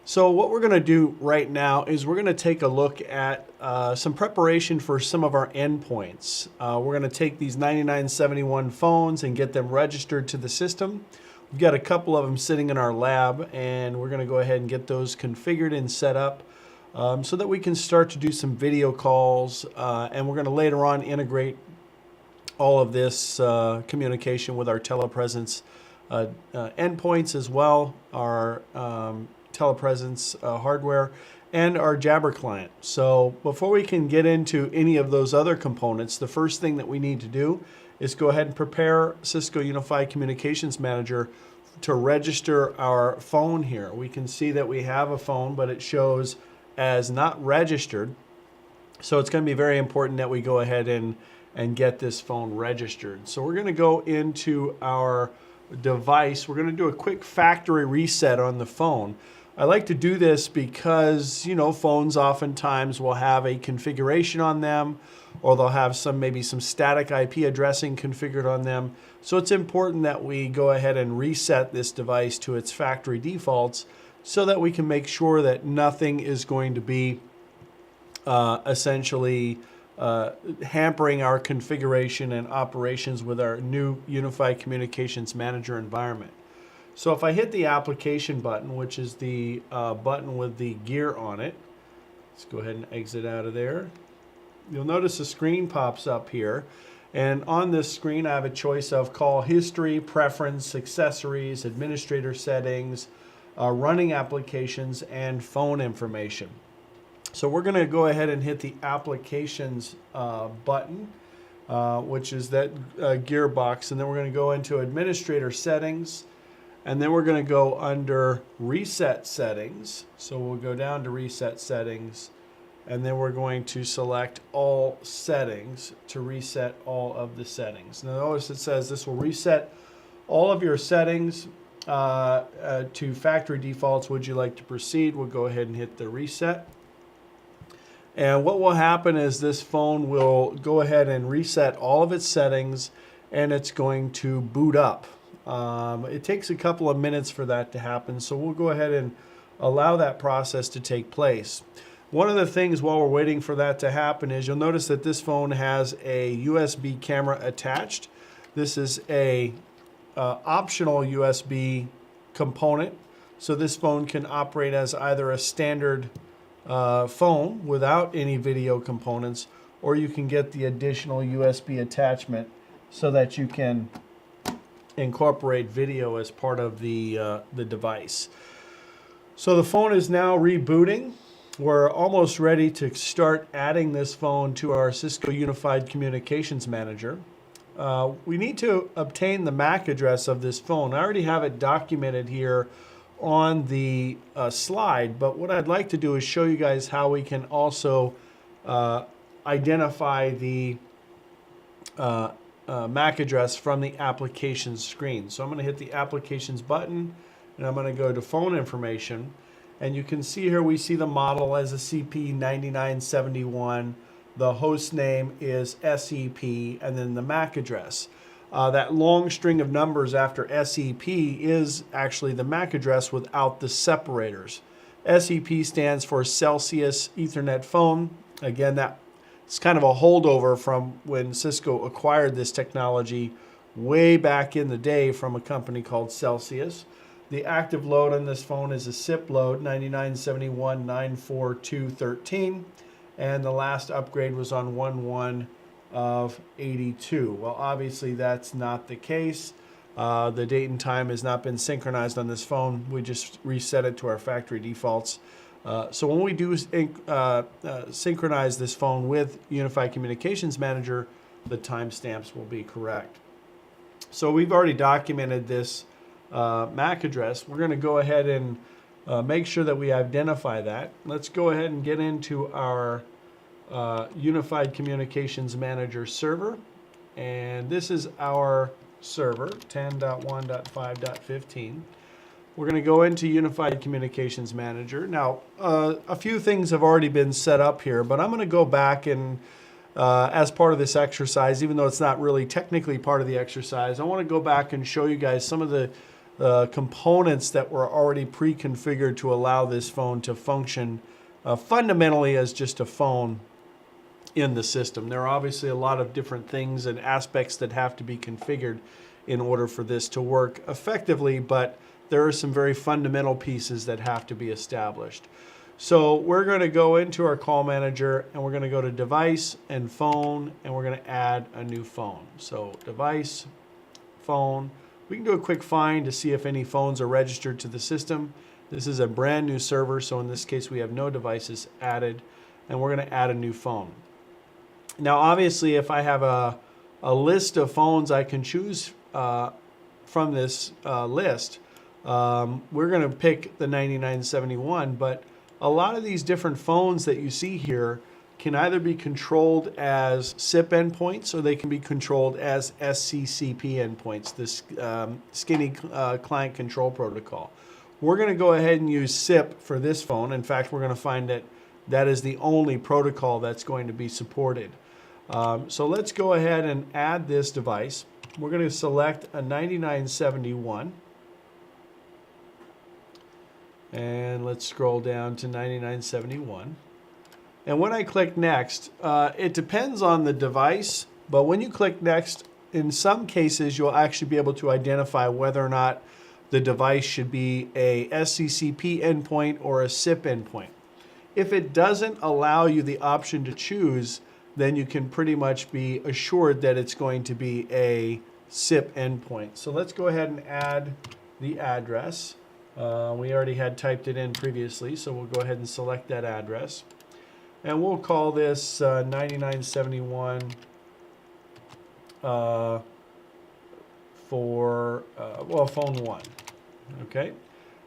So what we're going to do right now is we're going to take a look at some preparation for some of our endpoints. We're going to take these 9971 phones and get them registered to the system. We've got a couple of them sitting in our lab, and we're going to go ahead and get those configured and set up so that we can start to do some video calls, and we're going to later on integrate all of this communication with our telepresence endpoints as well, our telepresence hardware, and our Jabber client. So before we can get into any of those other components, the first thing that we need to do is go ahead and prepare Cisco Unified Communications Manager to register our phone here. We can see that we have a phone, but it shows as not registered. So it's going to be very important that we go ahead and get this phone registered. So we're going to go into our device. We're going to do a quick factory reset on the phone. I like to do this because, you know, phones oftentimes will have a configuration on them, or they'll have maybe some static IP addressing configured on them. So it's important that we go ahead and reset this device to its factory defaults so that we can make sure that nothing is going to be essentially hampering our configuration and operations with our new Unified Communications Manager environment. So if I hit the application button, which is the button with the gear on it, let's go ahead and exit out of there. You'll notice a screen pops up here. And on this screen, I have a choice of call history, preference, accessories, administrator settings, running applications, and phone information. So we're going to go ahead and hit the applications button, which is that gearbox. And then we're going to go into administrator settings. And then we're going to go under reset settings. So we'll go down to reset settings. And then we're going to select all settings to reset all of the settings. Now notice it says this will reset all of your settings to factory defaults. Would you like to proceed? We'll go ahead and hit the reset. And what will happen is this phone will go ahead and reset all of its settings, and it's going to boot up. It takes a couple of minutes for that to happen, so we'll go ahead and allow that process to take place. One of the things while we're waiting for that to happen is you'll notice that this phone has a USB camera attached. This is a optional USB component, so this phone can operate as either a standard phone without any video components, or you can get the additional USB attachment so that you can incorporate video as part of the device. So the phone is now rebooting. We're almost ready to start adding this phone to our Cisco Unified Communications Manager. We need to obtain the MAC address of this phone. I already have it documented here on the slide, but what I'd like to do is show you guys how we can also identify the MAC address from the applications screen. So I'm going to hit the applications button, and I'm going to go to phone information, and you can see here we see the model as a CP9971. The host name is SEP, and then the MAC address. That long string of numbers after SEP is actually the MAC address without the separators. SEP stands for Celsius Ethernet Phone. Again, it's kind of a holdover from when Cisco acquired this technology way back in the day from a company called Celsius. The active load on this phone is a SIP load 9971-94213, and the last upgrade was on 1.1 of 82. Well, obviously that's not the case. The date and time has not been synchronized on this phone. We just reset it to our factory defaults. So when we do synchronize this phone with Unified Communications Manager, the timestamps will be correct. So we've already documented this MAC address. We're going to go ahead and make sure that we identify that. Let's go ahead and get into our Unified Communications Manager server. And this is our server, 10.1.5.15. We're going to go into Unified Communications Manager. Now, a few things have already been set up here, but I'm going to go back and, as part of this exercise, even though it's not really technically part of the exercise, I want to go back and show you guys some of the components that were already pre-configured to allow this phone to function fundamentally as just a phone in the system. There are obviously a lot of different things and aspects that have to be configured in order for this to work effectively, but there are some very fundamental pieces that have to be established. So we're going to go into our call manager and we're going to go to device and phone, and we're going to add a new phone. So device, phone. We can do a quick find to see if any phones are registered to the system. This is a brand new server, so in this case we have no devices added, and we're going to add a new phone. Now obviously if I have a list of phones I can choose from this list, we're going to pick the 9971, but a lot of these different phones that you see here can either be controlled as SIP endpoints or they can be controlled as SCCP endpoints, this skinny client control protocol. We're going to go ahead and use SIP for this phone. In fact, we're going to find that that is the only protocol that's going to be supported. So let's go ahead and add this device. We're going to select a 9971. And let's scroll down to 9971. And when I click next, it depends on the device, but when you click next, in some cases you'll actually be able to identify whether or not the device should be a SCCP endpoint or a SIP endpoint. If it doesn't allow you the option to choose, then you can pretty much be assured that it's going to be a SIP endpoint. So let's go ahead and add the address. We already had typed it in previously, so we'll go ahead and select that address. And we'll call this 9971 for phone 1. Okay.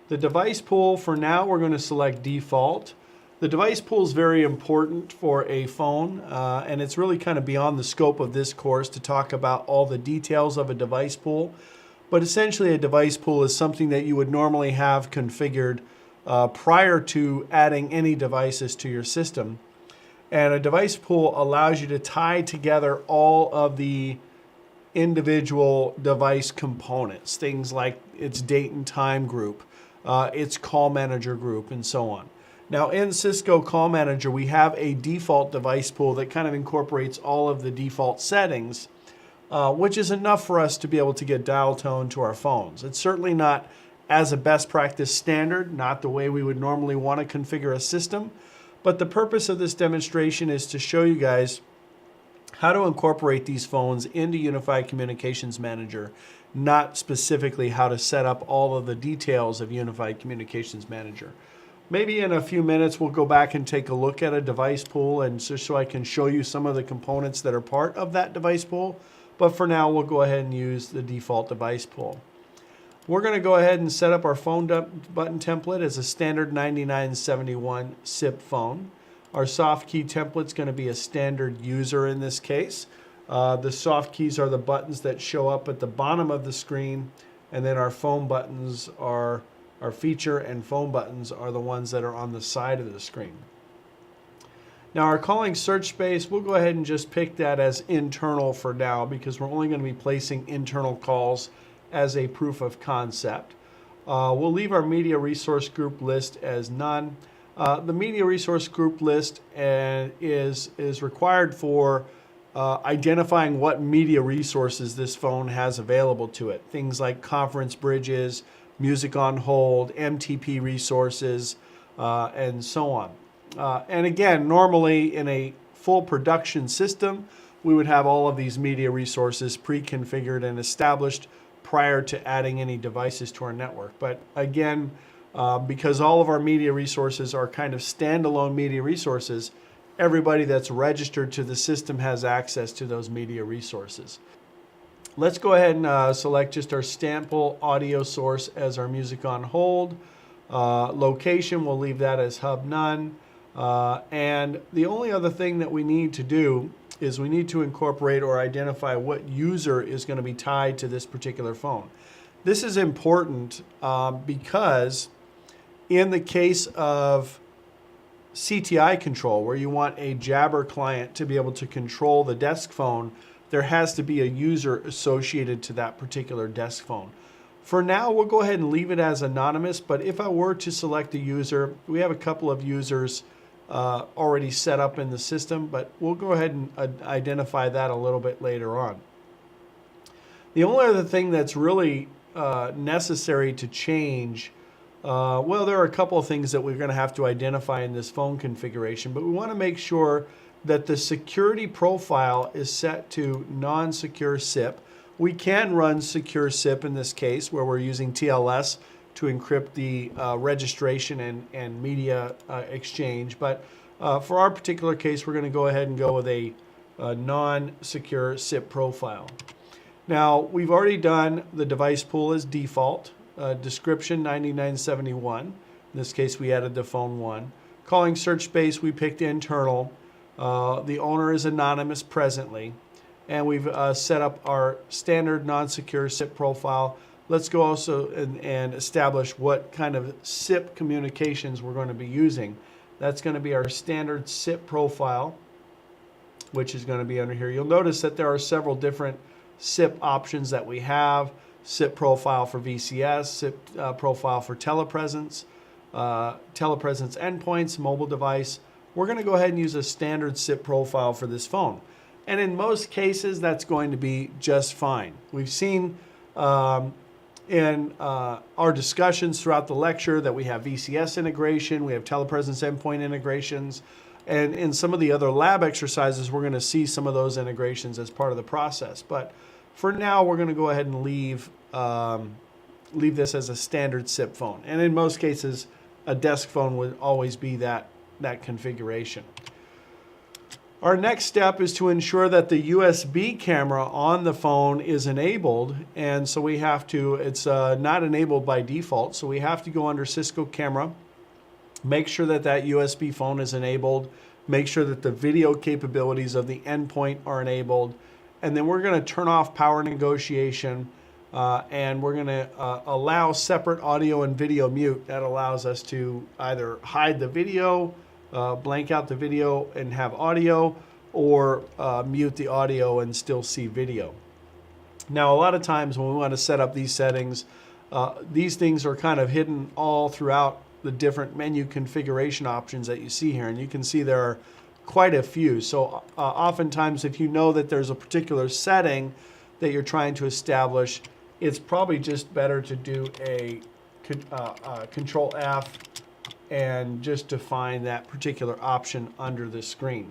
The device pool, for now, we're going to select default. The device pool is very important for a phone, and it's really kind of beyond the scope of this course to talk about all the details of a device pool. But essentially, a device pool is something that you would normally have configured prior to adding any devices to your system. And a device pool allows you to tie together all of the individual device components, things like its date and time group, its call manager group, and so on. Now in Cisco Call Manager, we have a default device pool that kind of incorporates all of the default settings, which is enough for us to be able to get dial tone to our phones. It's certainly not as a best practice standard, not the way we would normally want to configure a system, but the purpose of this demonstration is to show you guys how to incorporate these phones into Unified Communications Manager, not specifically how to set up all of the details of Unified Communications Manager. Maybe in a few minutes we'll go back and take a look at a device pool, and so I can show you some of the components that are part of that device pool. But for now, we'll go ahead and use the default device pool. We're going to go ahead and set up our phone button template as a standard 9971 SIP phone. Our soft key template is going to be a standard user in this case. The soft keys are the buttons that show up at the bottom of the screen, and then our phone buttons are our feature and phone buttons are the ones that are on the side of the screen. Now our calling search space, we'll go ahead and just pick that as internal for now because we're only going to be placing internal calls as a proof of concept. We'll leave our media resource group list as none. The media resource group list is required for identifying what media resources this phone has available to it. Things like conference bridges, music on hold, MTP resources, and so on. And again, normally in a full production system, we would have all of these media resources pre-configured and established prior to adding any devices to our network. But again, because all of our media resources are kind of standalone media resources, everybody that's registered to the system has access to those media resources. Let's go ahead and select just our sample audio source as our music on hold. Location, we'll leave that as hub none. And the only other thing that we need to do is we need to incorporate or identify what user is going to be tied to this particular phone. This is important because in the case of CTI control, where you want a Jabber client to be able to control the desk phone, there has to be a user associated to that particular desk phone. For now, we'll go ahead and leave it as anonymous, but if I were to select a user, we have a couple of users already set up in the system, but we'll go ahead and identify that a little bit later on. The only other thing that's really necessary to change, well, there are a couple of things that we're going to have to identify in this phone configuration, but we want to make sure that the security profile is set to non-secure SIP. We can run secure SIP in this case where we're using TLS to encrypt the registration and media exchange, but for our particular case, we're going to go ahead and go with a non-secure SIP profile. Now, we've already done the device pool as default, description 9971. In this case, we added the phone 1. Calling search space, we picked internal. The owner is anonymous presently. And we've set up our standard non-secure SIP profile. Let's go also and establish what kind of SIP communications we're going to be using. That's going to be our standard SIP profile, which is going to be under here. You'll notice that there are several different SIP options that we have. SIP profile for VCS, SIP profile for telepresence, telepresence endpoints, mobile device. We're going to go ahead and use a standard SIP profile for this phone. And in most cases, that's going to be just fine. We've seen in our discussions throughout the lecture that we have VCS integration, we have telepresence endpoint integrations, and in some of the other lab exercises, we're going to see some of those integrations as part of the process. But for now, we're going to go ahead and leave this as a standard SIP phone. And in most cases, a desk phone would always be that configuration. Our next step is to ensure that the USB camera on the phone is enabled, and so we have to, it's not enabled by default, so we have to go under Cisco Camera, make sure that that USB phone is enabled, make sure that the video capabilities of the endpoint are enabled, and then we're going to turn off power negotiation, and we're going to allow separate audio and video mute. That allows us to either hide the video, blank out the video and have audio, or mute the audio and still see video. Now, a lot of times when we want to set up these settings, these things are kind of hidden all throughout the different menu configuration options that you see here, and you can see there are quite a few. So oftentimes if you know that there's a particular setting that you're trying to establish, it's probably just better to do a Control F and just define that particular option under the screen.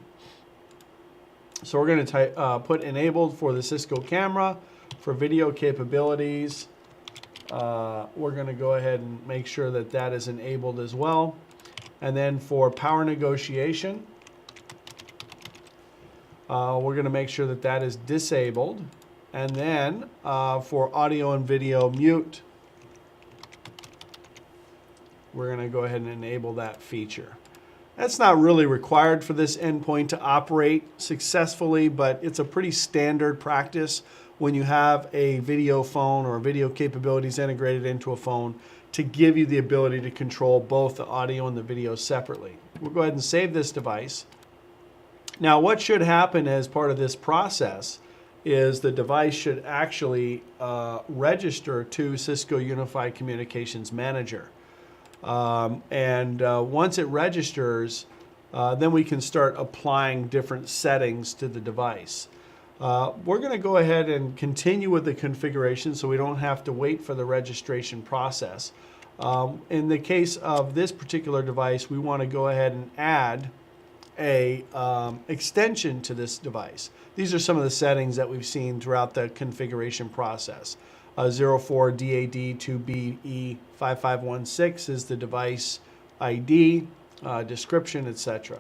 So we're going to put enabled for the Cisco camera. For video capabilities, we're going to go ahead and make sure that that is enabled as well. And then for power negotiation, we're going to make sure that that is disabled. And then for audio and video mute, we're going to go ahead and enable that feature. That's not really required for this endpoint to operate successfully, but it's a pretty standard practice when you have a video phone or video capabilities integrated into a phone to give you the ability to control both the audio and the video separately. We'll go ahead and save this device. Now, what should happen as part of this process is the device should actually register to Cisco Unified Communications Manager. Once it registers, then we can start applying different settings to the device. We're going to go ahead and continue with the configuration so we don't have to wait for the registration process. In the case of this particular device, we want to go ahead and add a extension to this device. These are some of the settings that we've seen throughout the configuration process. 04 DAD 2BE 5516 is the device ID, description, etc.